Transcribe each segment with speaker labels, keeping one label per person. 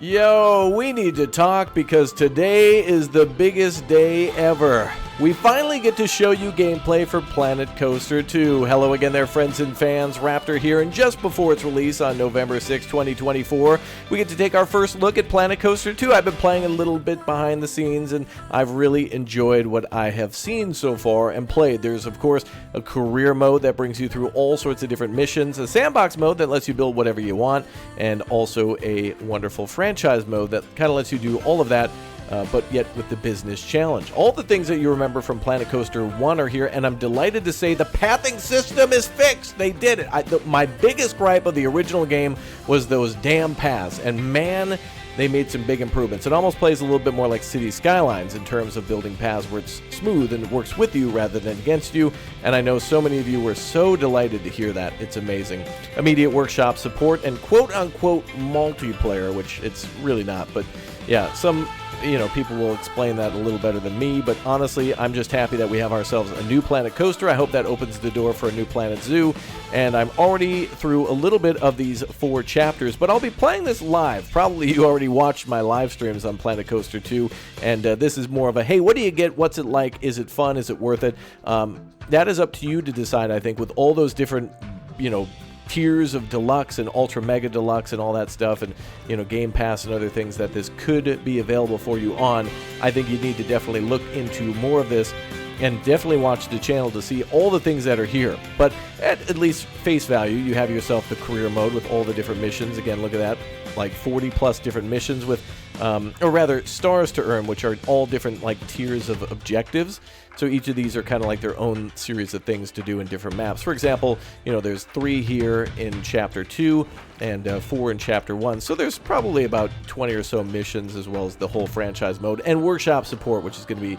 Speaker 1: Yo, we need to talk because today is the biggest day ever. We finally get to show you gameplay for Planet Coaster 2. Hello again there, friends and fans. Raptor here, and just before its release on November 6, 2024, we get to take our first look at Planet Coaster 2. I've been playing a little bit behind the scenes, and I've really enjoyed what I have seen so far and played. There's, of course, a career mode that brings you through all sorts of different missions, a sandbox mode that lets you build whatever you want, and also a wonderful franchise mode that kind of lets you do all of that, but yet with the business challenge. All the things that you remember from Planet Coaster 1 are here, and I'm delighted to say the pathing system is fixed. They did it. My biggest gripe of the original game was those damn paths, and man, they made some big improvements. It almost plays a little bit more like City Skylines in terms of building paths where it's smooth and it works with you rather than against you, and I know so many of you were so delighted to hear that. It's amazing. Immediate workshop support and quote-unquote multiplayer, which it's really not, but yeah, some people will explain that a little better than me, but honestly, I'm just happy that we have ourselves a new Planet Coaster. I hope that opens the door for a new Planet Zoo, and I'm already through a little bit of these 4 chapters, but I'll be playing this live. Probably you already watched my live streams on Planet Coaster 2, and this is more of a, hey, what do you get? What's it like? Is it fun? Is it worth it? That is up to you to decide, I think, with all those different, tiers of deluxe and ultra mega deluxe and all that stuff, and Game Pass and other things that this could be available for you on. I think you need to definitely look into more of this and definitely watch the channel to see all the things that are here. But at least face value, you have yourself the career mode with all the different missions. Again, look at that, like 40 plus different missions with or rather stars to earn, which are all different like tiers of objectives. So each of these are kind of like their own series of things to do in different maps. For example, there's 3 here in Chapter 2 and 4 in Chapter 1. So there's probably about 20 or so missions, as well as the whole franchise mode and workshop support, which is going to be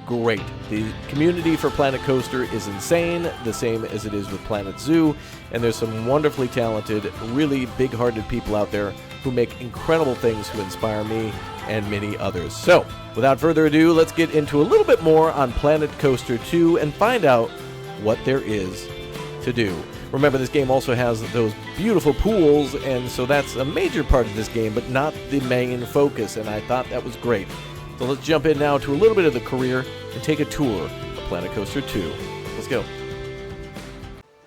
Speaker 1: great. The community for Planet Coaster is insane, the same as it is with Planet Zoo, and there's some wonderfully talented, really big-hearted people out there who make incredible things who inspire me and many others. So, without further ado, let's get into a little bit more on Planet Coaster 2 and find out what there is to do. Remember, this game also has those beautiful pools, and so that's a major part of this game, but not the main focus, and I thought that was great. So let's jump in now to a little bit of the career and take a tour of Planet Coaster 2. Let's go.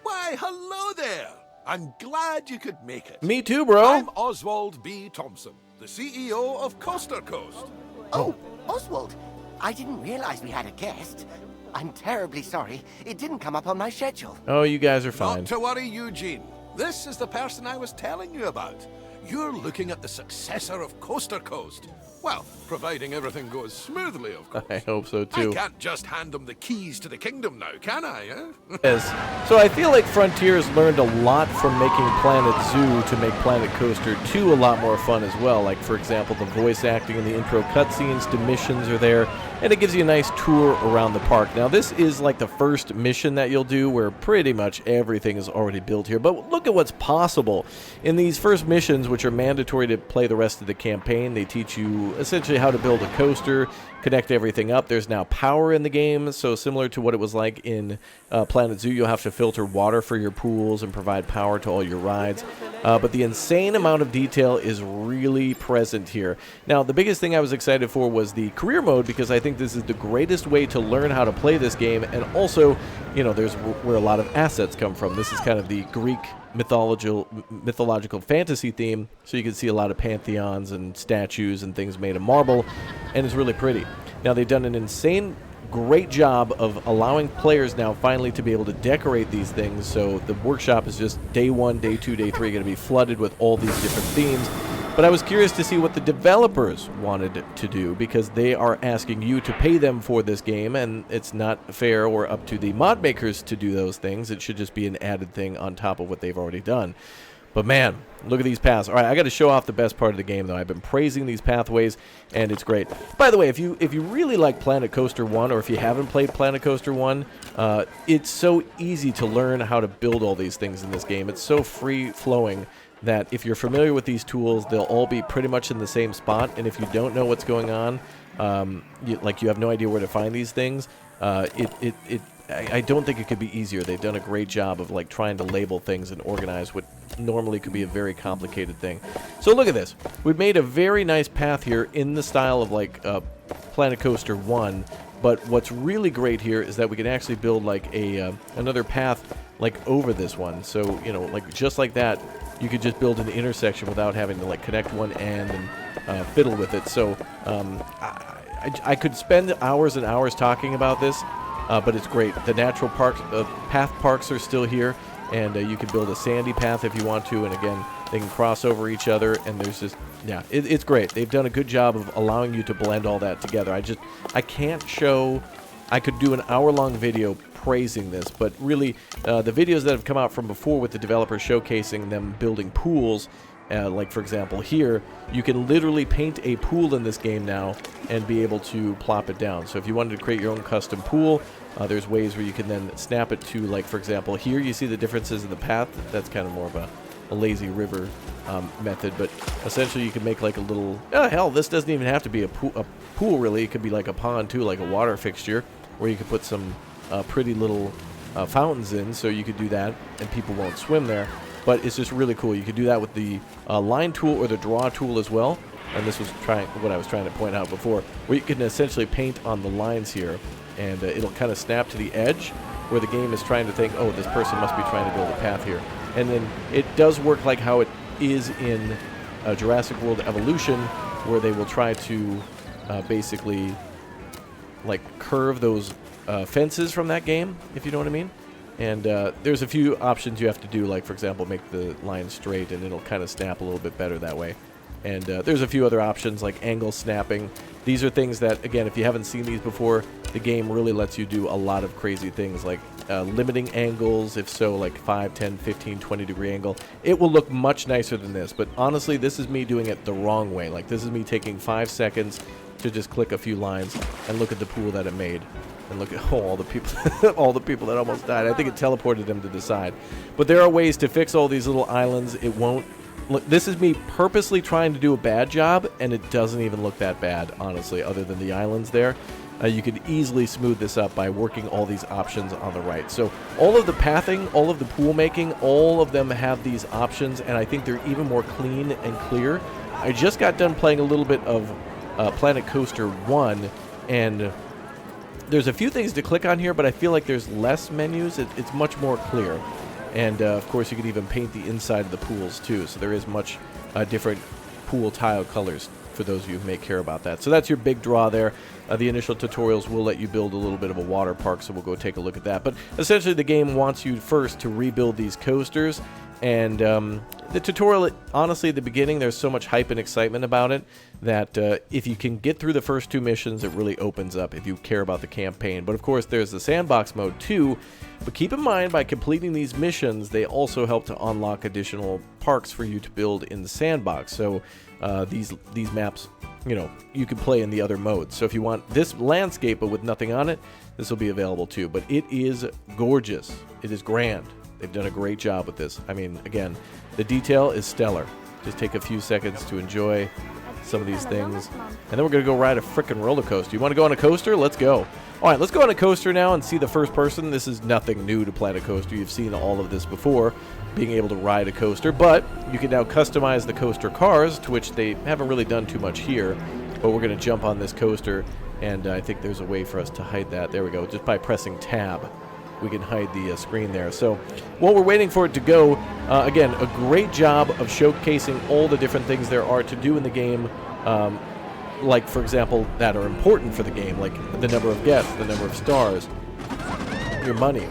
Speaker 2: Why, hello there! I'm glad you could make it.
Speaker 1: Me too, bro.
Speaker 2: I'm Oswald B. Thompson, the CEO of Coaster Coast.
Speaker 3: Oh, Oswald, I didn't realize we had a guest. I'm terribly sorry. It didn't come up on my schedule.
Speaker 1: Oh, you guys are fine.
Speaker 2: Not to worry, Eugene. This is the person I was telling you about. You're looking at the successor of Coaster Coast. Well, providing everything goes smoothly, of course.
Speaker 1: I hope so, too.
Speaker 2: I can't just hand them the keys to the kingdom now, can I,
Speaker 1: Yes. So I feel like Frontiers learned a lot from making Planet Zoo to make Planet Coaster 2 a lot more fun as well. Like, for example, the voice acting in the intro cutscenes to missions are there, and it gives you a nice tour around the park. Now, this is like the first mission that you'll do where pretty much everything is already built here. But look at what's possible. In these first missions, which are mandatory to play the rest of the campaign, they teach you essentially how to build a coaster, connect everything up. There's now power in the game, so similar to what it was like in Planet Zoo, you'll have to filter water for your pools and provide power to all your rides. But the insane amount of detail is really present here. Now, the biggest thing I was excited for was the career mode, because I think this is the greatest way to learn how to play this game, and also, there's where a lot of assets come from. This is kind of the Greek mythological fantasy theme, so you can see a lot of pantheons and statues and things made of marble, and it's really pretty. Now, they've done an insane great job of allowing players now finally to be able to decorate these things, so the workshop is just day 1, day 2, day 3 going to be flooded with all these different themes. But I was curious to see what the developers wanted to do, because they are asking you to pay them for this game, and it's not fair or up to the mod makers to do those things. It should just be an added thing on top of what they've already done. But man, look at these paths. All right, I got to show off the best part of the game, though. I've been praising these pathways, and it's great. By the way, if you really like Planet Coaster 1, or if you haven't played Planet Coaster 1, it's so easy to learn how to build all these things in this game. It's so free-flowing that if you're familiar with these tools, they'll all be pretty much in the same spot. And if you don't know what's going on, you have no idea where to find these things, I don't think it could be easier. They've done a great job of trying to label things and organize what normally could be a very complicated thing. So look at this. We've made a very nice path here in the style of like Planet Coaster 1, but what's really great here is that we can actually build like a another path like over this one. So, you know, like just like that, you could just build an intersection without having to like connect one end and fiddle with it. So I could spend hours and hours talking about this, but it's great. The natural parks, path parks are still here, and you can build a sandy path if you want to, and again, they can cross over each other, and there's just, yeah, it's great. They've done a good job of allowing you to blend all that together. I can't show, I could do an hour-long video praising this, but really, the videos that have come out from before with the developers showcasing them building pools, like for example here, you can literally paint a pool in this game now and be able to plop it down. So if you wanted to create your own custom pool, there's ways where you can then snap it to, like for example here, you see the differences in the path. That's kind of more of a lazy river method, but essentially you can make like a little, hell, this doesn't even have to be a pool really. It could be like a pond too, like a water fixture, where you could put some pretty little fountains in, so you could do that and people won't swim there. But it's just really cool. You could do that with the line tool or the draw tool as well. And this was what I was trying to point out before, where you can essentially paint on the lines here, and it'll kind of snap to the edge where the game is trying to think, oh, this person must be trying to build a path here. And then it does work like how it is in Jurassic World Evolution, where they will try to basically like curve those fences from that game, if you know what I mean. And there's a few options you have to do, like for example, make the line straight, and it'll kind of snap a little bit better that way. And there's a few other options like angle snapping. These are things that, again, if you haven't seen these before, the game really lets you do a lot of crazy things, like limiting angles, if so, like 5, 10, 15, 20 degree angle. It will look much nicer than this, but honestly, this is me doing it the wrong way. Like, this is me taking 5 seconds to just click a few lines and look at the pool that it made. And look at all the people, all the people that almost died. I think it teleported them to the side. But there are ways to fix all these little islands. It won't. Look, this is me purposely trying to do a bad job, and it doesn't even look that bad, honestly, other than the islands there. You could easily smooth this up by working all these options on the right. So all of the pathing, all of the pool making, all of them have these options, and I think they're even more clean and clear. I just got done playing a little bit of Planet Coaster 1, and there's a few things to click on here, but I feel like there's less menus. It's much more clear. And, of course, you can even paint the inside of the pools, too. So there is much different pool tile colors for those of you who may care about that. So that's your big draw there. The initial tutorials will let you build a little bit of a water park, so we'll go take a look at that. But essentially, the game wants you first to rebuild these coasters. And the tutorial, honestly, at the beginning, there's so much hype and excitement about it that if you can get through the first 2 missions, it really opens up if you care about the campaign. But of course, there's the Sandbox mode too. But keep in mind, by completing these missions, they also help to unlock additional parks for you to build in the Sandbox. So these maps, you know, you can play in the other modes. So if you want this landscape but with nothing on it, this will be available too. But it is gorgeous. It is grand. They've done a great job with this. I mean, again, the detail is stellar. Just take a few seconds to enjoy some of these things. And then we're going to go ride a frickin' roller coaster. You want to go on a coaster? Let's go. All right, let's go on a coaster now and see the first person. This is nothing new to Planet Coaster. You've seen all of this before, being able to ride a coaster. But you can now customize the coaster cars, to which they haven't really done too much here. But we're going to jump on this coaster, and I think there's a way for us to hide that. There we go, just by pressing tab. We can hide the screen there. So while we're waiting for it to go, again, a great job of showcasing all the different things there are to do in the game, like, for example, that are important for the game, like the number of guests, the number of stars, your money.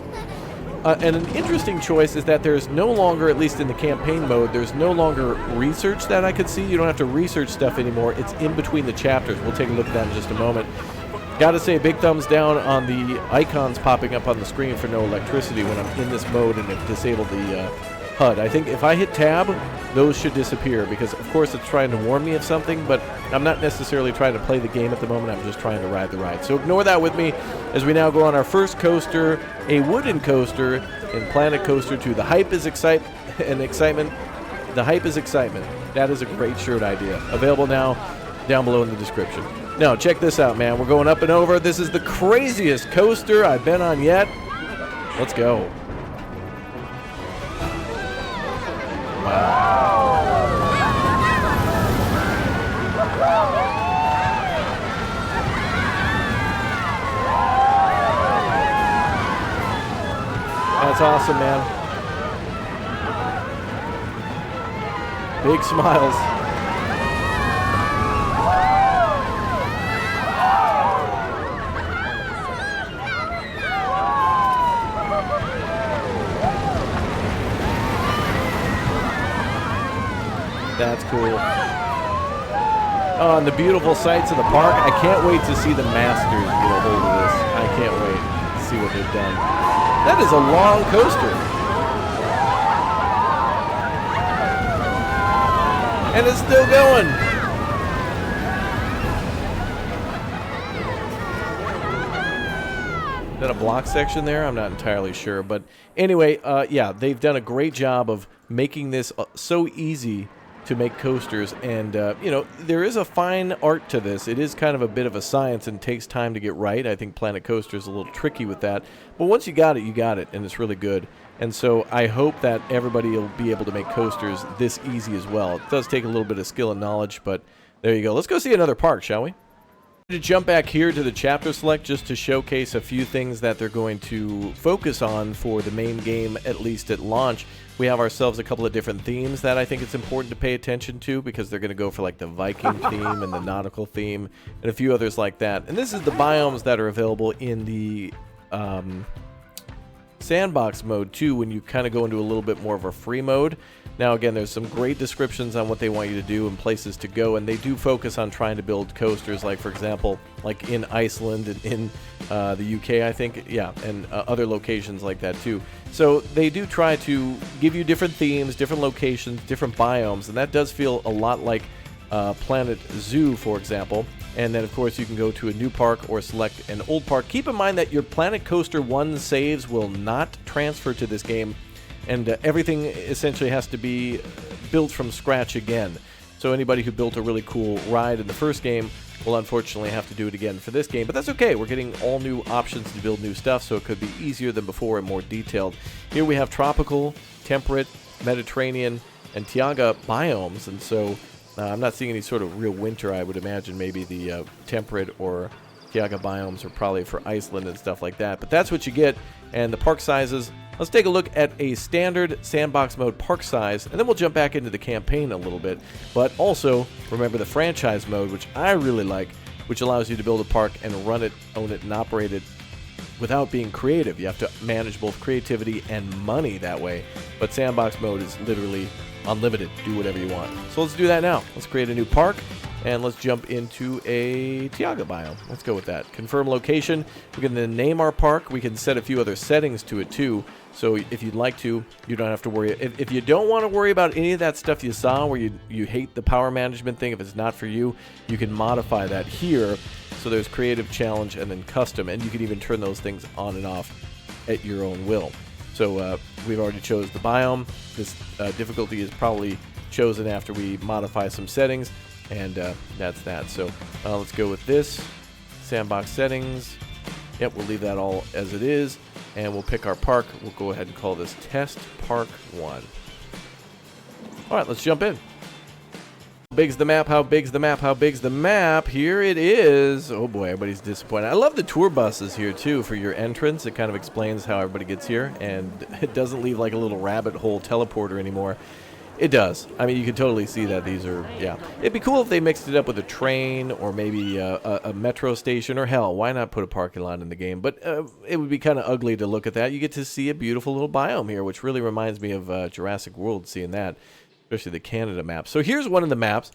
Speaker 1: And an interesting choice is that there's no longer, at least in the campaign mode, there's no longer research that I could see. You don't have to research stuff anymore. It's in between the chapters. We'll take a look at that in just a moment. Gotta say, big thumbs down on the icons popping up on the screen for no electricity when I'm in this mode and have disabled the HUD. I think if I hit tab, those should disappear because, of course, it's trying to warn me of something, but I'm not necessarily trying to play the game at the moment. I'm just trying to ride the ride. So ignore that with me as we now go on our first coaster, a wooden coaster in Planet Coaster 2. The hype is excitement. The hype is excitement. That is a great shirt idea. Available now down below in the description. Now, check this out, man. We're going up and over. This is the craziest coaster I've been on yet. Let's go. That's awesome, man. Big smiles. That's cool. Oh, and the beautiful sights of the park. I can't wait to see the masters get a hold of this. I can't wait to see what they've done. That is a long coaster. And it's still going. Is that a block section there? I'm not entirely sure. But anyway, yeah, they've done a great job of making this so easy to make coasters, and you know, there is a fine art to this. It is kind of a bit of a science and takes time to get right. I think Planet Coaster is a little tricky with that, but once you got it, and it's really good. And so I hope that everybody will be able to make coasters this easy as well. It does take a little bit of skill and knowledge, but there you go. Let's go see another park, shall we? To jump back here to the chapter select just to showcase a few things that they're going to focus on for the main game, at least at launch. We have ourselves a couple of different themes that I think it's important to pay attention to, because they're going to go for like the Viking theme and the nautical theme and a few others like that. And this is the biomes that are available in the Sandbox mode too, when you kind of go into a little bit more of a free mode. Now again, there's some great descriptions on what they want you to do and places to go, and they do focus on trying to build coasters, like for example, like in Iceland and in the UK, I think, yeah, and other locations like that too. So they do try to give you different themes, different locations, different biomes, and that does feel a lot like Planet Zoo, for example. And then, of course, you can go to a new park or select an old park. Keep in mind that your Planet Coaster 1 saves will not transfer to this game, and everything essentially has to be built from scratch again. So anybody who built a really cool ride in the first game will unfortunately have to do it again for this game, but that's okay. We're getting all new options to build new stuff, so it could be easier than before and more detailed. Here we have tropical, temperate, Mediterranean, and Tiaga biomes, and so I'm not seeing any sort of real winter. I would imagine maybe the temperate or Tiaga biomes are probably for Iceland and stuff like that, but that's what you get. And the park sizes, let's take a look at a standard Sandbox mode park size, and then we'll jump back into the campaign a little bit. But also, remember the franchise mode, which I really like, which allows you to build a park and run it, own it, and operate it without being creative. You have to manage both creativity and money that way. But Sandbox mode is literally unlimited. Do whatever you want. So let's do that now. Let's create a new park, and let's jump into a Tiaga biome. Let's go with that. Confirm location. We're going to name our park. We can set a few other settings to it too. So if you'd like to, you don't have to worry. If you don't want to worry about any of that stuff you saw where you hate the power management thing, if it's not for you, you can modify that here. So there's creative, challenge, and then custom, and you can even turn those things on and off at your own will. So we've already chose the biome. This difficulty is probably chosen after we modify some settings, and that's that. So let's go with this. Sandbox settings. Yep, we'll leave that all as it is, and we'll pick our park. We'll go ahead and call this Test Park 1. All right, let's jump in. How big's the map? How big's the map? How big's the map? Here it is. Oh boy, everybody's disappointed. I love the tour buses here too for your entrance. It kind of explains how everybody gets here, and it doesn't leave like a little rabbit hole teleporter anymore. It does. I mean, you can totally see that these are, yeah. It'd be cool if they mixed it up with a train or maybe a metro station, or hell, why not put a parking lot in the game? But it would be kind of ugly to look at that. You get to see a beautiful little biome here, which really reminds me of Jurassic World, seeing that, especially the Canada map. So here's one of the maps.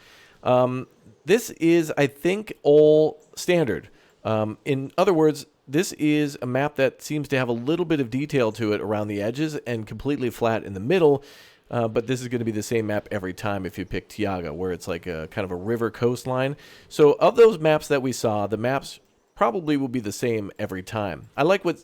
Speaker 1: This is, I think, all standard. In other words, this is a map that seems to have a little bit of detail to it around the edges and completely flat in the middle. But this is going to be the same map every time if you pick Tiaga, where it's like a kind of a river coastline. So of those maps that we saw, the maps probably will be the same every time. I like what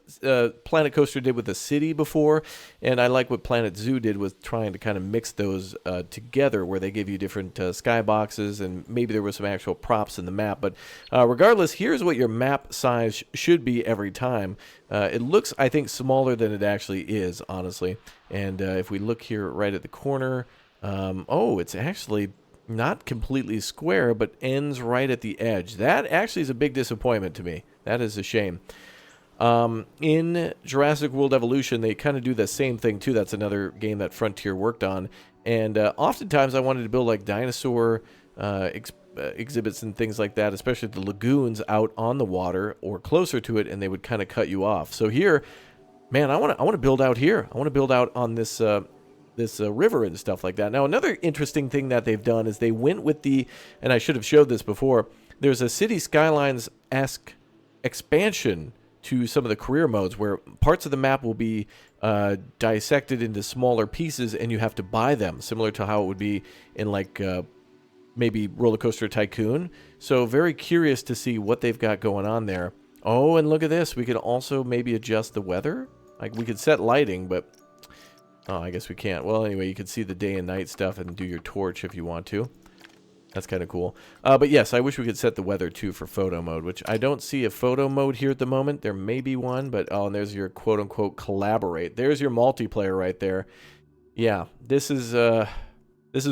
Speaker 1: Planet Coaster did with the city before, and I like what Planet Zoo did with trying to kind of mix those together, where they give you different skyboxes, and maybe there were some actual props in the map. But regardless, here's what your map size should be every time. It looks, I think, smaller than it actually is, honestly. And if we look here right at the corner, oh, it's actually not completely square, but ends right at the edge. That actually is a big disappointment to me. That is a shame. In Jurassic World Evolution, they kind of do the same thing too. That's another game that Frontier worked on. And oftentimes I wanted to build like dinosaur exhibits and things like that, especially the lagoons out on the water or closer to it, and they would kind of cut you off. So here, man, I want to build out here. I want to build out on this river and stuff like that. Now, another interesting thing that they've done is they went with and I should have showed this before, there's a City Skylines-esque expansion to some of the career modes where parts of the map will be dissected into smaller pieces and you have to buy them, similar to how it would be in like maybe Roller Coaster Tycoon. So very curious to see what they've got going on there. Oh, and look at this. We could also maybe adjust the weather. Like we could set lighting, but oh, I guess we can't. Well, anyway, you can see the day and night stuff and do your torch if you want to. That's kind of cool. But yes, I wish we could set the weather too for photo mode, which I don't see a photo mode here at the moment. There may be one, but oh, and there's your quote-unquote collaborate. There's your multiplayer right there. Yeah, this is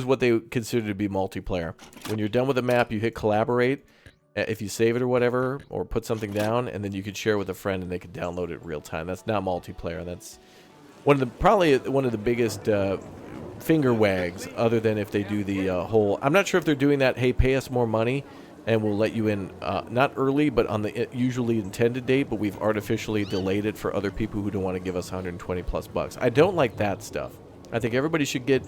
Speaker 1: what they consider to be multiplayer. When you're done with the map, you hit collaborate. If you save it or whatever, or put something down, and then you could share with a friend and they could download it real time. That's not multiplayer. That's probably one of the biggest finger wags, other than if they do the whole... I'm not sure if they're doing that, hey, pay us more money, and we'll let you in, not early, but on the usually intended date, but we've artificially delayed it for other people who don't want to give us 120 plus bucks. I don't like that stuff. I think everybody should get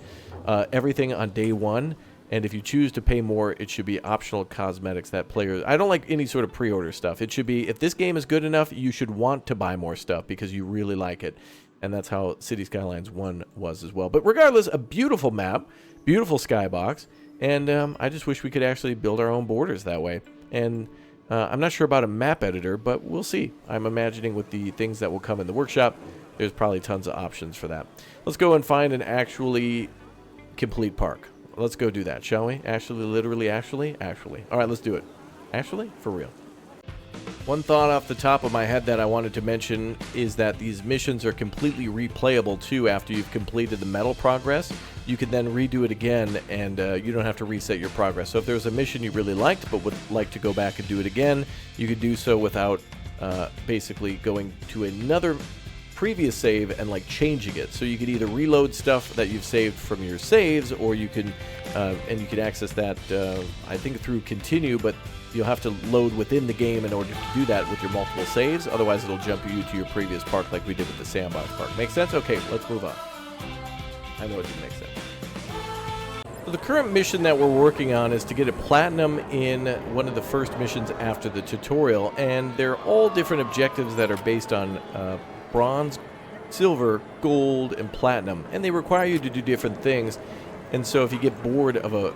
Speaker 1: everything on day one, and if you choose to pay more, it should be optional cosmetics that players... I don't like any sort of pre-order stuff. It should be, if this game is good enough, you should want to buy more stuff because you really like it. And that's how City Skylines 1 was as well. But regardless, a beautiful map, beautiful skybox, and I just wish we could actually build our own borders that way. And I'm not sure about a map editor, but we'll see. I'm imagining with the things that will come in the workshop, there's probably tons of options for that. Let's go and find an actually complete park. Let's go do that, shall we? Actually, literally, actually. All right, let's do it. Actually, for real. One thought off the top of my head that I wanted to mention is that these missions are completely replayable too after you've completed the metal progress. You can then redo it again and you don't have to reset your progress. So if there's a mission you really liked but would like to go back and do it again, you could do so without basically going to another previous save and like changing it. So you could either reload stuff that you've saved from your saves, or you can access that I think through continue, but you'll have to load within the game in order to do that with your multiple saves. Otherwise, it'll jump you to your previous park like we did with the Sandbox park. Make sense? Okay, let's move on. I know it didn't make sense. So the current mission that we're working on is to get a platinum in one of the first missions after the tutorial, and they're all different objectives that are based on bronze, silver, gold, and platinum, and they require you to do different things. And so if you get bored of a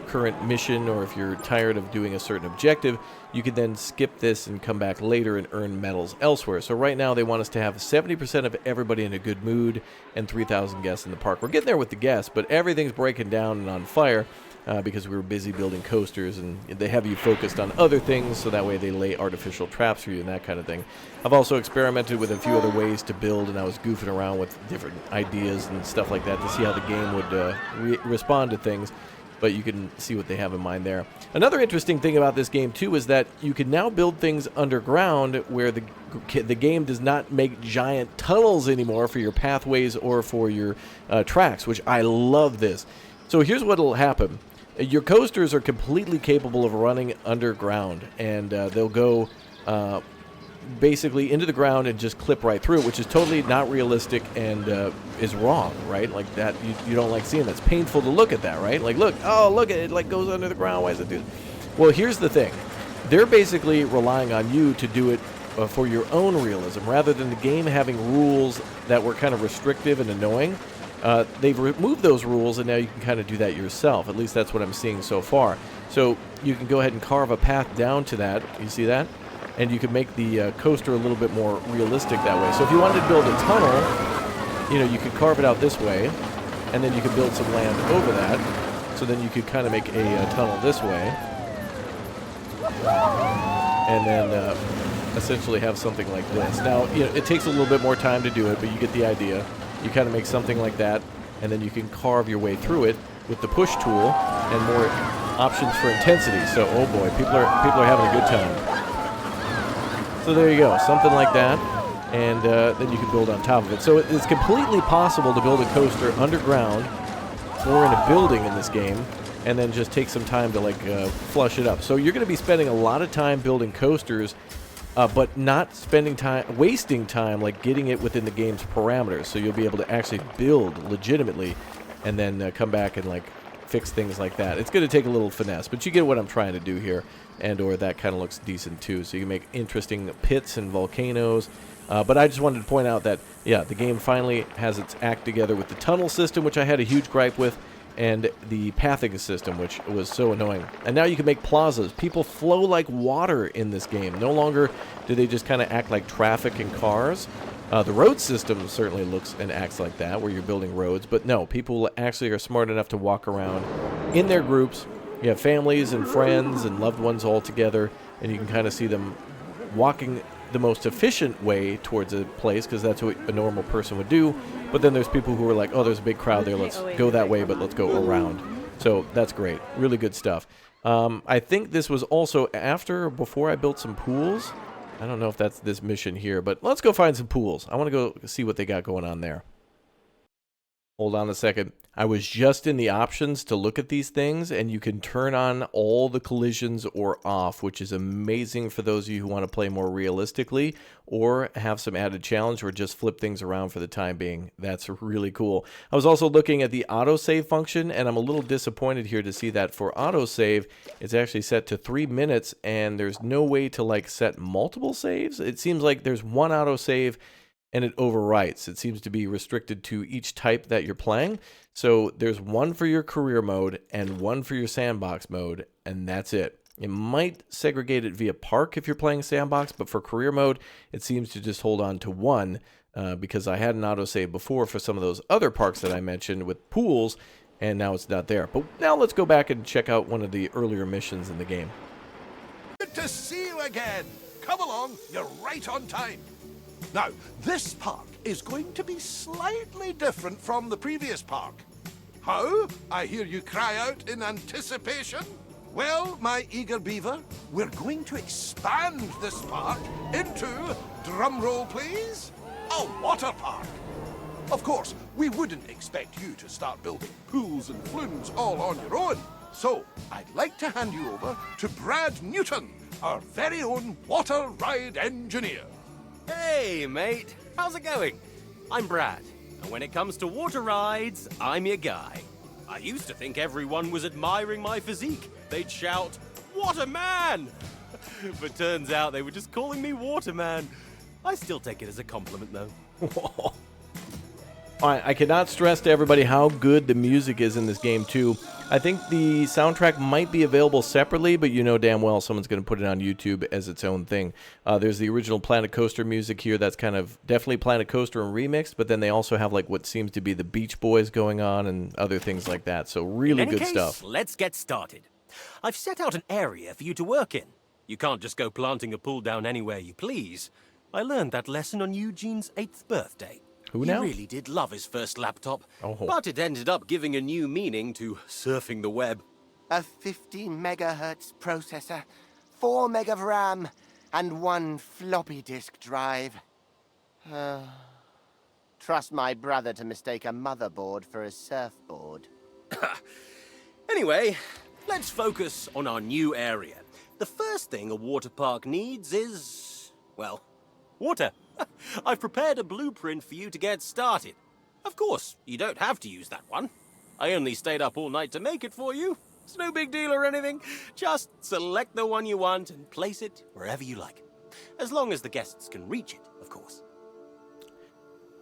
Speaker 1: current mission, or if you're tired of doing a certain objective, you can then skip this and come back later and earn medals elsewhere. So right now they want us to have 70% of everybody in a good mood and 3,000 guests in the park. We're getting there with the guests, but everything's breaking down and on fire because we were busy building coasters, and they have you focused on other things, so that way they lay artificial traps for you and that kind of thing. I've also experimented with a few other ways to build, and I was goofing around with different ideas and stuff like that to see how the game would respond to things. But you can see what they have in mind there. Another interesting thing about this game, too, is that you can now build things underground where the game does not make giant tunnels anymore for your pathways or for your tracks, which I love this. So here's what will happen. Your coasters are completely capable of running underground, and they'll go basically into the ground and just clip right through it, which is totally not realistic and is wrong, right? Like that, you don't like seeing that. It's painful to look at that, right? Like, look, oh, look at it, like goes under the ground. Why does it do that? Well, here's the thing. They're basically relying on you to do it for your own realism, rather than the game having rules that were kind of restrictive and annoying. They've removed those rules, and now you can kind of do that yourself. At least that's what I'm seeing so far. So you can go ahead and carve a path down to that. You see that? And you can make the coaster a little bit more realistic that way. So if you wanted to build a tunnel, you know, you could carve it out this way, and then you could build some land over that. So then you could kind of make a tunnel this way, and then essentially have something like this. Now, you know, it takes a little bit more time to do it, but you get the idea. You kind of make something like that, and then you can carve your way through it with the push tool and more options for intensity. So, oh boy, people are having a good time. So there you go, something like that, and then you can build on top of it. So it's completely possible to build a coaster underground or in a building in this game, and then just take some time to like flush it up. So you're going to be spending a lot of time building coasters, but not wasting time like getting it within the game's parameters. So you'll be able to actually build legitimately, and then come back and like fix things like that. It's going to take a little finesse, but you get what I'm trying to do here, or that kind of looks decent too. So you can make interesting pits and volcanoes. But I just wanted to point out that, yeah, the game finally has its act together with the tunnel system, which I had a huge gripe with, and the pathing system, which was so annoying. And now you can make plazas. People flow like water in this game. No longer do they just kind of act like traffic and cars. The road system certainly looks and acts like that, where you're building roads. But no, people actually are smart enough to walk around in their groups. You have families and friends and loved ones all together, and you can kind of see them walking the most efficient way towards a place, because that's what a normal person would do. But then there's people who are like, oh, there's a big crowd there, let's go that way, but let's go around. So that's great. Really good stuff. I think this was also after or before I built some pools. I don't know if that's this mission here, but let's go find some pools. I want to go see what they got going on there. Hold on a second. I was just in the options to look at these things, and you can turn on all the collisions or off, which is amazing for those of you who want to play more realistically or have some added challenge or just flip things around for the time being. That's really cool. I was also looking at the autosave function, and I'm a little disappointed here to see that for autosave, it's actually set to 3 minutes, and there's no way to like set multiple saves. It seems like there's one autosave and it overwrites. It seems to be restricted to each type that you're playing. So there's one for your career mode and one for your sandbox mode, and that's it. It might segregate it via park if you're playing sandbox, but for career mode, it seems to just hold on to one, because I had an autosave before for some of those other parks that I mentioned with pools, and now it's not there. But now let's go back and check out one of the earlier missions in the game.
Speaker 2: Good to see you again. Come along, you're right on time. Now, this park is going to be slightly different from the previous park. How? I hear you cry out in anticipation. Well, my eager beaver, we're going to expand this park into, drumroll please, a water park. Of course, we wouldn't expect you to start building pools and flumes all on your own. So, I'd like to hand you over to Brad Newton, our very own water ride engineer.
Speaker 4: Hey, mate. How's it going? I'm Brad, and when it comes to water rides, I'm your guy. I used to think everyone was admiring my physique. They'd shout, "Waterman!" But turns out they were just calling me Waterman. I still take it as a compliment, though.
Speaker 1: I cannot stress to everybody how good the music is in this game, too. I think the soundtrack might be available separately, but you know damn well someone's going to put it on YouTube as its own thing. There's the original Planet Coaster music here that's kind of definitely Planet Coaster and remixed, but then they also have like what seems to be the Beach Boys going on and other things like that. So really good stuff.
Speaker 4: Let's get started. I've set out an area for you to work in. You can't just go planting a pool down anywhere you please. I learned that lesson on Eugene's 8th birthday.
Speaker 1: Who now?
Speaker 4: He really did love his first laptop,
Speaker 1: Oh.
Speaker 4: but it ended up giving a new meaning to surfing the web.
Speaker 3: A 50 megahertz processor, 4 meg of RAM, and 1 floppy disk drive. Trust my brother to mistake a motherboard for a surfboard.
Speaker 4: Anyway, let's focus on our new area. The first thing a water park needs is, well, water. I've prepared a blueprint for you to get started. Of course, you don't have to use that one. I only stayed up all night to make it for you. It's no big deal or anything. Just select the one you want and place it wherever you like. As long as the guests can reach it, of course.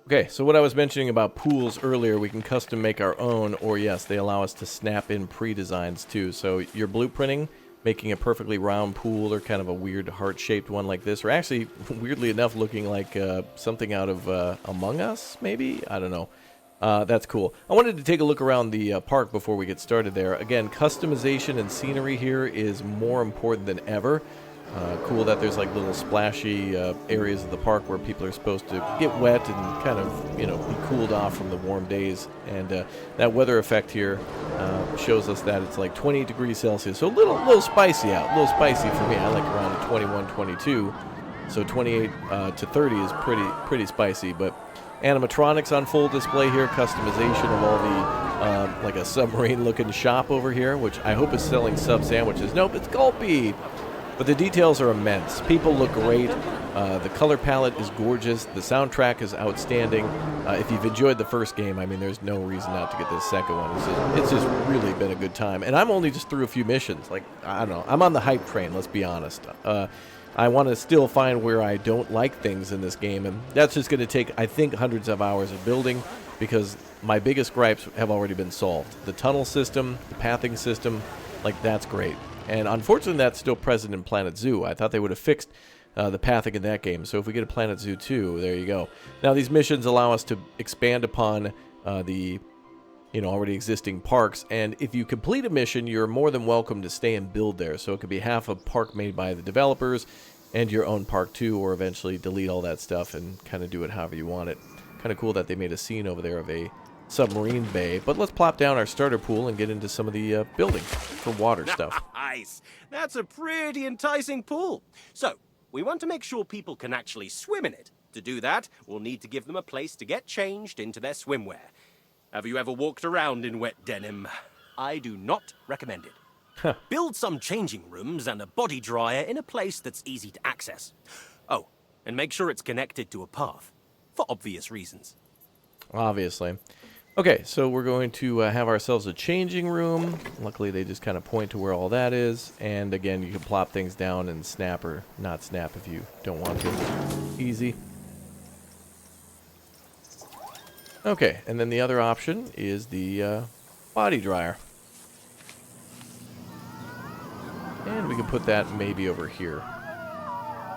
Speaker 1: Okay, so what I was mentioning about pools earlier, we can custom make our own, or yes, they allow us to snap in pre-designs too. So you're blueprinting, making a perfectly round pool or kind of a weird heart-shaped one like this, or actually, weirdly enough, looking like something out of Among Us, maybe? I don't know. That's cool. I wanted to take a look around the park before we get started there. Again, customization and scenery here is more important than ever. Cool that there's like little splashy areas of the park where people are supposed to get wet and kind of, you know, be cooled off from the warm days. And that weather effect here shows us that it's like 28 degrees Celsius. So a little spicy out, a little spicy for me. I like around 21, 22. So 28 to 30 is pretty spicy. But animatronics on full display here, customization of all the like a submarine-looking shop over here, which I hope is selling sub sandwiches. Nope, it's Gulpy. But the details are immense. People look great. The color palette is gorgeous. The soundtrack is outstanding. If you've enjoyed the first game, I mean, there's no reason not to get this second one. It's just really been a good time. And I'm only just through a few missions. Like, I don't know. I'm on the hype train, let's be honest. I want to still find where I don't like things in this game. And that's just going to take, I think, hundreds of hours of building, because my biggest gripes have already been solved. The tunnel system, the pathing system, like, that's great. And unfortunately, that's still present in Planet Zoo. I thought they would have fixed the pathing in that game. So if we get a Planet Zoo 2, there you go. Now, these missions allow us to expand upon the already existing parks. And if you complete a mission, you're more than welcome to stay and build there. So it could be half a park made by the developers and your own park too, or eventually delete all that stuff and kind of do it however you want it. Kind of cool that they made a scene over there of a submarine bay. But let's plop down our starter pool and get into some of the building for water stuff.
Speaker 4: Nice. That's a pretty enticing pool. So, we want to make sure people can actually swim in it. To do that, we'll need to give them a place to get changed into their swimwear. Have you ever walked around in wet denim? I do not recommend it. Build some changing rooms and a body dryer in a place that's easy to access. Oh, and make sure it's connected to a path, for obvious reasons.
Speaker 1: Obviously. Okay, so we're going to have ourselves a changing room. Luckily, they just kind of point to where all that is. And again, you can plop things down and snap or not snap if you don't want to. Easy. Okay, and then the other option is the body dryer. And we can put that maybe over here.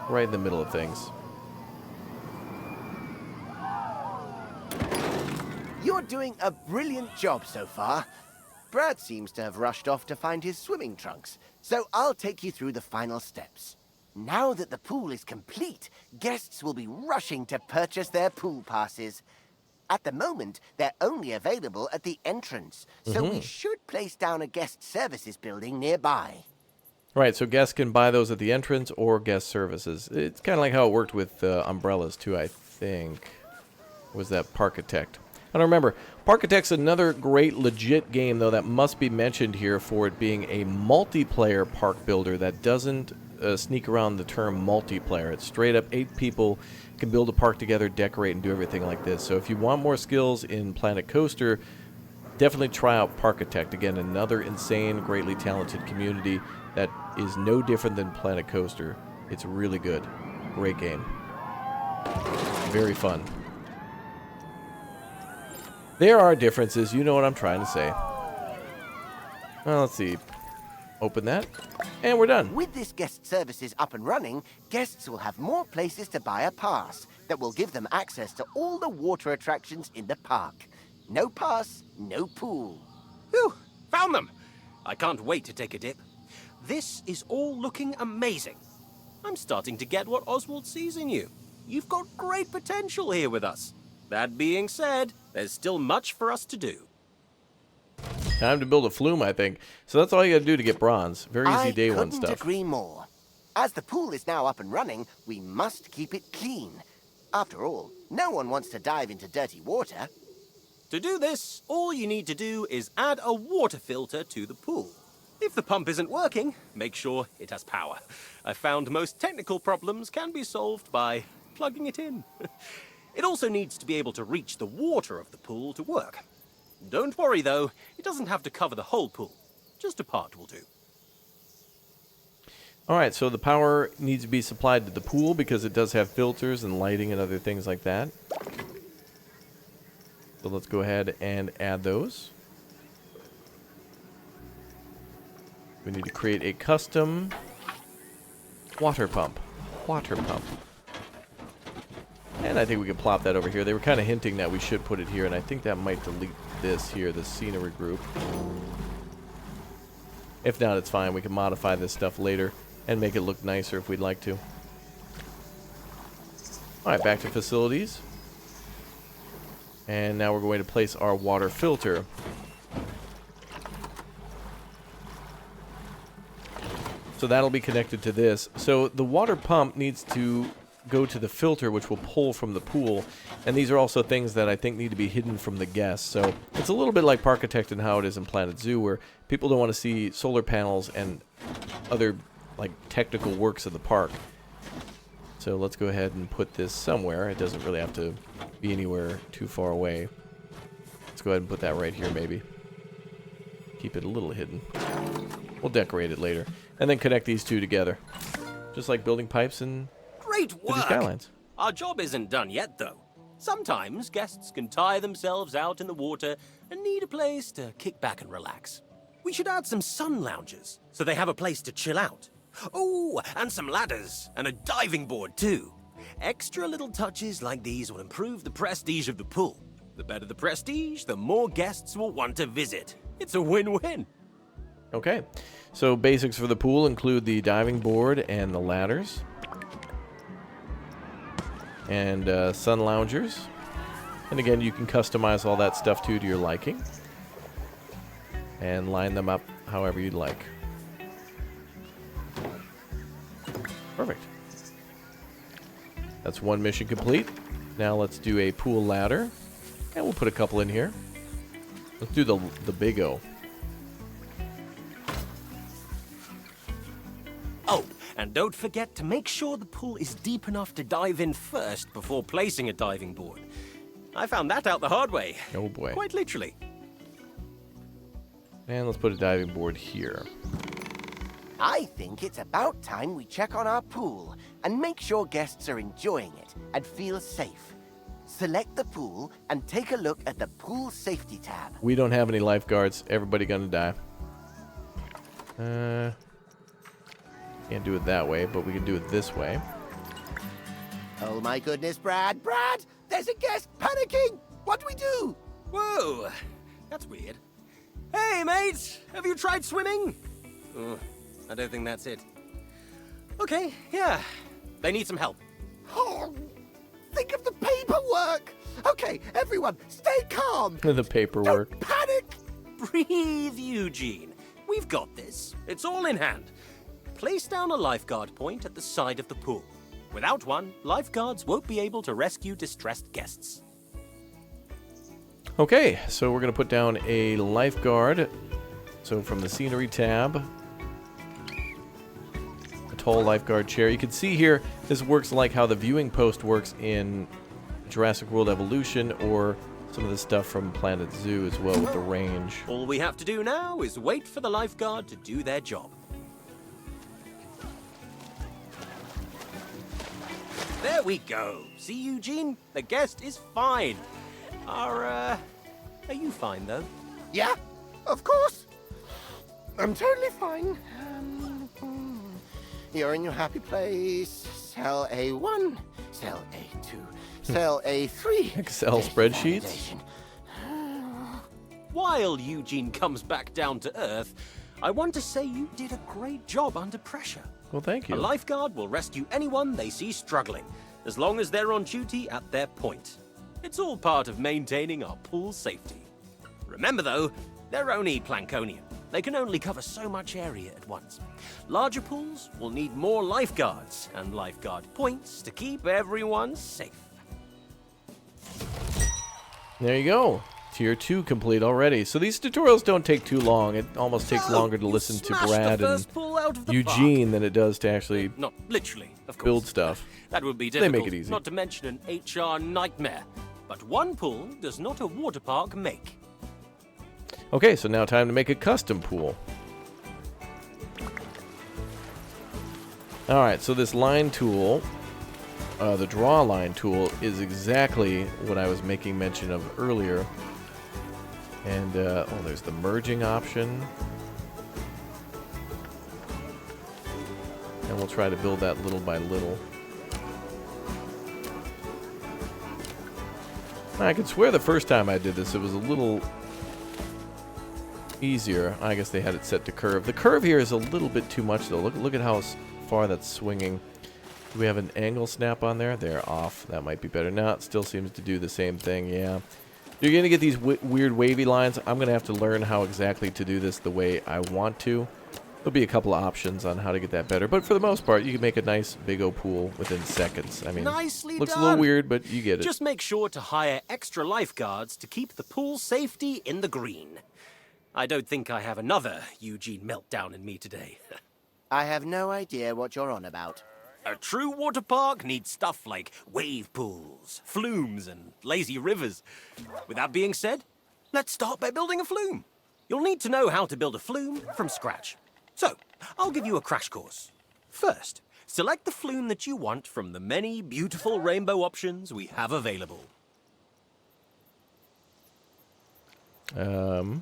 Speaker 1: Right in the middle of things.
Speaker 3: You're doing a brilliant job so far. Brad seems to have rushed off to find his swimming trunks, so I'll take you through the final steps. Now that the pool is complete, guests will be rushing to purchase their pool passes. At the moment, they're only available at the entrance, so we should place down a guest services building nearby.
Speaker 1: Right, so guests can buy those at the entrance or guest services. It's kind of like how it worked with umbrellas too, I think. Was that Parkitect? I don't remember. Parkitect's another great legit game, though, that must be mentioned here for it being a multiplayer park builder that doesn't sneak around the term multiplayer. It's straight up 8 people can build a park together, decorate, and do everything like this. So if you want more skills in Planet Coaster, definitely try out Parkitect. Again, another insane, greatly talented community that is no different than Planet Coaster. It's really good. Great game. Very fun. There are differences. You know what I'm trying to say. Well, let's see. Open that. And we're done.
Speaker 3: With this guest services up and running, guests will have more places to buy a pass that will give them access to all the water attractions in the park. No pass, no pool.
Speaker 4: Whew, found them. I can't wait to take a dip. This is all looking amazing. I'm starting to get what Oswald sees in you. You've got great potential here with us. That being said, there's still much for us to do.
Speaker 1: Time to build a flume, I think. So that's all you gotta do to get bronze. Very easy day one stuff.
Speaker 3: I couldn't agree more. As the pool is now up and running, we must keep it clean. After all, no one wants to dive into dirty water.
Speaker 4: To do this, all you need to do is add a water filter to the pool. If the pump isn't working, make sure it has power. I've found most technical problems can be solved by plugging it in. It also needs to be able to reach the water of the pool to work. Don't worry, though. It doesn't have to cover the whole pool. Just a part will do.
Speaker 1: All right, so the power needs to be supplied to the pool because it does have filters and lighting and other things like that. So let's go ahead and add those. We need to create a custom water pump. Water pump. And I think we can plop that over here. They were kind of hinting that we should put it here, and I think that might delete this here, the scenery group. If not, it's fine. We can modify this stuff later and make it look nicer if we'd like to. Alright, back to facilities. And now we're going to place our water filter. So So that'll be connected to this. So the water pump needs to go to the filter, which will pull from the pool. And these are also things that I think need to be hidden from the guests. So it's a little bit like Parkitect and how it is in Planet Zoo, where people don't want to see solar panels and other like technical works of the park. So let's go ahead and put this somewhere. It doesn't really have to be anywhere too far away. Let's go ahead and put that right here, maybe. Keep it a little hidden. We'll decorate it later. And then connect these two together. Just like building pipes and
Speaker 4: Great work!
Speaker 1: skylines.
Speaker 4: Our job isn't done yet, though. Sometimes guests can tire themselves out in the water and need a place to kick back and relax. We should add some sun lounges so they have a place to chill out. Oh, and some ladders and a diving board, too. Extra little touches like these will improve the prestige of the pool. The better the prestige, the more guests will want to visit. It's a win-win.
Speaker 1: Okay. So basics for the pool include the diving board and the ladders. And sun loungers. And again, you can customize all that stuff too to your liking. And line them up however you'd like. Perfect. That's one mission complete. Now let's do a pool ladder. And we'll put a couple in here. Let's do the big O.
Speaker 4: Oh, and don't forget to make sure the pool is deep enough to dive in first before placing a diving board. I found that out the hard way.
Speaker 1: Oh boy.
Speaker 4: Quite literally.
Speaker 1: And let's put a diving board here.
Speaker 3: I think it's about time we check on our pool and make sure guests are enjoying it and feel safe. Select the pool and take a look at the pool safety tab.
Speaker 1: We don't have any lifeguards. Everybody gonna die. Can't do it that way, but we can do it this way.
Speaker 3: Oh my goodness, Brad! Brad! There's a guest panicking! What do we do?
Speaker 4: Whoa, that's weird. Hey, mate, have you tried swimming? I don't think that's it. Okay, yeah, they need some help.
Speaker 3: Oh, think of the paperwork! Okay, everyone, stay calm!
Speaker 1: The paperwork.
Speaker 3: Don't panic!
Speaker 4: Breathe, Eugene. We've got this. It's all in hand. Place down a lifeguard point at the side of the pool. Without one, lifeguards won't be able to rescue distressed guests.
Speaker 1: Okay, so we're going to put down a lifeguard. So from the scenery tab, a tall lifeguard chair. You can see here, this works like how the viewing post works in Jurassic World Evolution or some of the stuff from Planet Zoo as well with the range.
Speaker 4: All we have to do now is wait for the lifeguard to do their job. There we go. See, Eugene? The guest is fine. Are you fine, though?
Speaker 3: Yeah, of course. I'm totally fine. You're in your happy place. Cell A1, cell A2, cell A3.
Speaker 1: Excel spreadsheets?
Speaker 4: While Eugene comes back down to Earth, I want to say you did a great job under pressure.
Speaker 1: Well, thank you.
Speaker 4: A lifeguard will rescue anyone they see struggling, as long as they're on duty at their point. It's all part of maintaining our pool safety. Remember, though, they're only Plankonian. They can only cover so much area at once. Larger pools will need more lifeguards and lifeguard points to keep everyone safe.
Speaker 1: There you go. Tier 2 complete already. So these tutorials don't take too long. It almost takes longer to listen to Brad and Eugene than it does to actually
Speaker 4: Not literally, of course.
Speaker 1: build stuff.
Speaker 4: That would be
Speaker 1: They
Speaker 4: difficult,
Speaker 1: make it easy.
Speaker 4: not to mention an HR nightmare. But one pool does not a water park make.
Speaker 1: Okay, so now time to make a custom pool. Alright, so this line tool, the draw line tool, is exactly what I was making mention of earlier. And, there's the merging option. And we'll try to build that little by little. I could swear the first time I did this, it was a little easier. I guess they had it set to curve. The curve here is a little bit too much, though. Look at how far that's swinging. Do we have an angle snap on there? They're off. That might be better. No, it still seems to do the same thing, yeah. You're going to get these weird wavy lines. I'm going to have to learn how exactly to do this the way I want to. There'll be a couple of options on how to get that better, but for the most part, you can make a nice big old pool within seconds. I mean,
Speaker 4: Nicely
Speaker 1: looks
Speaker 4: done.
Speaker 1: a little weird, but you get it.
Speaker 4: Just make sure to hire extra lifeguards to keep the pool safety in the green. I don't think I have another Eugene meltdown in me today.
Speaker 3: I have no idea what you're on about.
Speaker 4: A true water park needs stuff like wave pools, flumes, and lazy rivers. With that being said, let's start by building a flume. You'll need to know how to build a flume from scratch. So, I'll give you a crash course. First, select the flume that you want from the many beautiful rainbow options we have available.
Speaker 1: Oh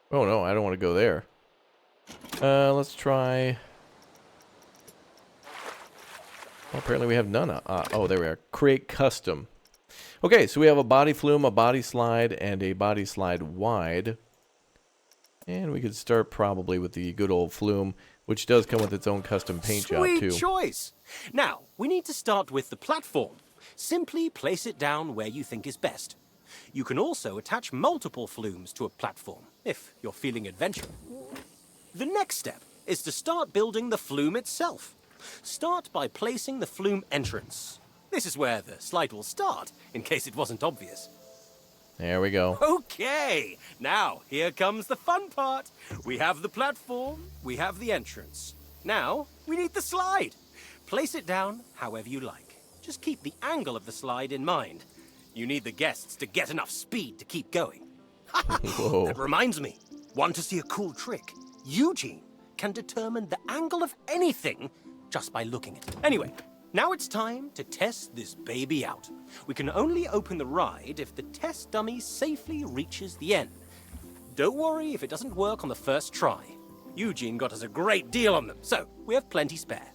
Speaker 1: no, I don't want to go there. Let's try... Well, apparently we have none. Oh, there we are. Create custom. Okay, so we have a body flume, a body slide, and a body slide wide. And we could start probably with the good old flume, which does come with its own custom paint job, too.
Speaker 4: Sweet choice! Now, we need to start with the platform. Simply place it down where you think is best. You can also attach multiple flumes to a platform, if you're feeling adventure. The next step is to start building the flume itself. Start by placing the flume entrance. This is where the slide will start, in case it wasn't obvious.
Speaker 1: There we go.
Speaker 4: Okay, now here comes the fun part. We have the platform, we have the entrance. Now, we need the slide. Place it down however you like. Just keep the angle of the slide in mind. You need the guests to get enough speed to keep going.
Speaker 1: Whoa.
Speaker 4: That reminds me, want to see a cool trick? Eugene can determine the angle of anything just by looking at it. Anyway, now it's time to test this baby out. We can only open the ride if the test dummy safely reaches the end. Don't worry if it doesn't work on the first try. Eugene got us a great deal on them, so we have plenty spare.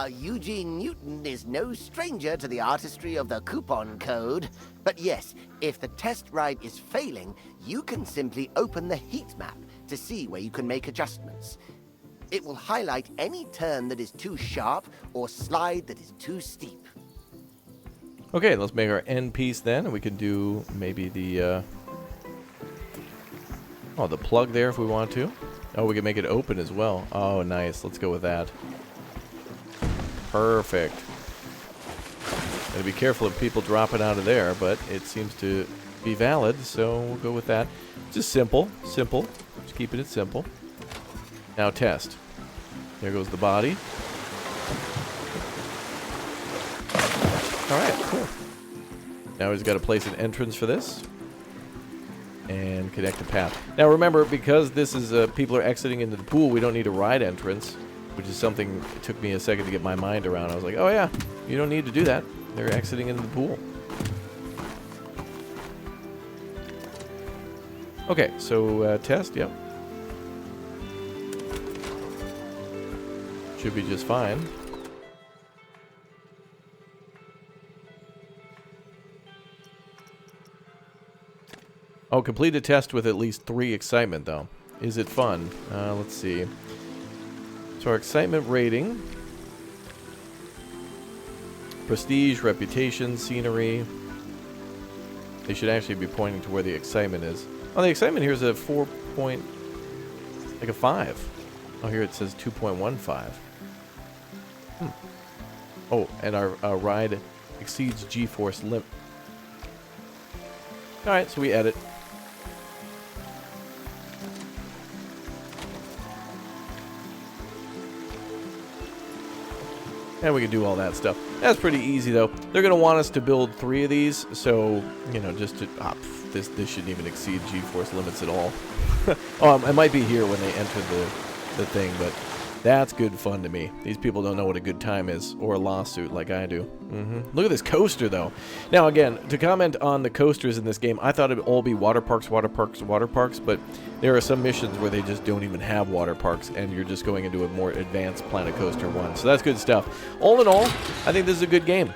Speaker 3: Eugene Newton is no stranger to the artistry of the coupon code. But yes, if the test ride is failing, you can simply open the heat map to see where you can make adjustments. It will highlight any turn that is too sharp or slide that is too steep.
Speaker 1: Okay, let's make our end piece then, and we can do maybe the the plug there if we want to. Oh, we can make it open as well. Oh, nice. Let's go with that. Perfect. Gotta be careful of people dropping out of there, but it seems to be valid, so we'll go with that. Just simple. Just keeping it simple. Now test. There goes the body. Alright, cool. Now we've got to place an entrance for this. And connect a path. Now remember, because this is people are exiting into the pool, we don't need a ride entrance, which is something it took me a second to get my mind around. I was like, oh yeah, you don't need to do that. They're exiting into the pool. Okay, so test, yep. Should be just fine. Oh, complete a test with at least 3 excitement, though. Is it fun? Let's see. So our excitement rating. Prestige, reputation, scenery. They should actually be pointing to where the excitement is. Oh, the excitement here is a 4 point... like a 5. Oh, here it says 2.15. Oh, and our ride exceeds G-force limit. Alright, so we edit. And we can do all that stuff. That's pretty easy, though. They're going to want us to build 3 of these, so, you know, just to... this shouldn't even exceed G-force limits at all. Oh, it might be here when they enter the thing, but that's good fun to me. These people don't know what a good time is, or a lawsuit like I do. Look at this coaster, though. Now, again, to comment on the coasters in this game, I thought it would all be water parks, but there are some missions where they just don't even have water parks, and you're just going into a more advanced Planet Coaster one. So that's good stuff. All in all, I think this is a good game.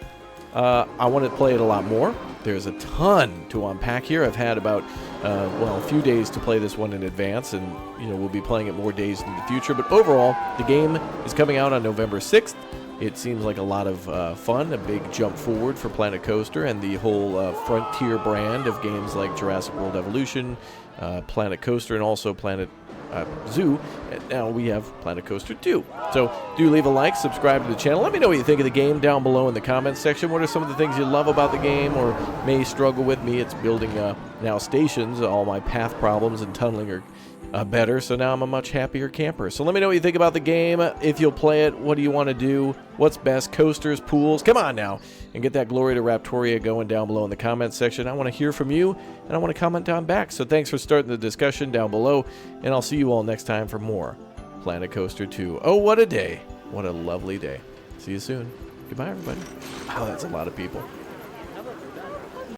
Speaker 1: I want to play it a lot more. There's a ton to unpack here. I've had about, a few days to play this one in advance, and, you know, we'll be playing it more days in the future. But overall, the game is coming out on November 6th. It seems like a lot of fun, a big jump forward for Planet Coaster and the whole Frontier brand of games like Jurassic World Evolution, Planet Coaster, and also Planet Zoo, and now we have Planet Coaster 2. So do leave a like, subscribe to the channel. Let me know what you think of the game down below in the comments section. What are some of the things you love about the game or may struggle with? Me, it's building now stations. All my path problems and tunneling are better, so now I'm a much happier camper. So let me know what you think about the game. If you'll play it, what do you want to do? What's best? Coasters, pools? Come on now and get that Glory to Raptoria going down below in the comments section. I want to hear from you, and I want to comment down back. So thanks for starting the discussion down below, and I'll see you all next time for more Planet Coaster 2. Oh, what a day. What a lovely day. See you soon. Goodbye, everybody. Wow, that's a lot of people.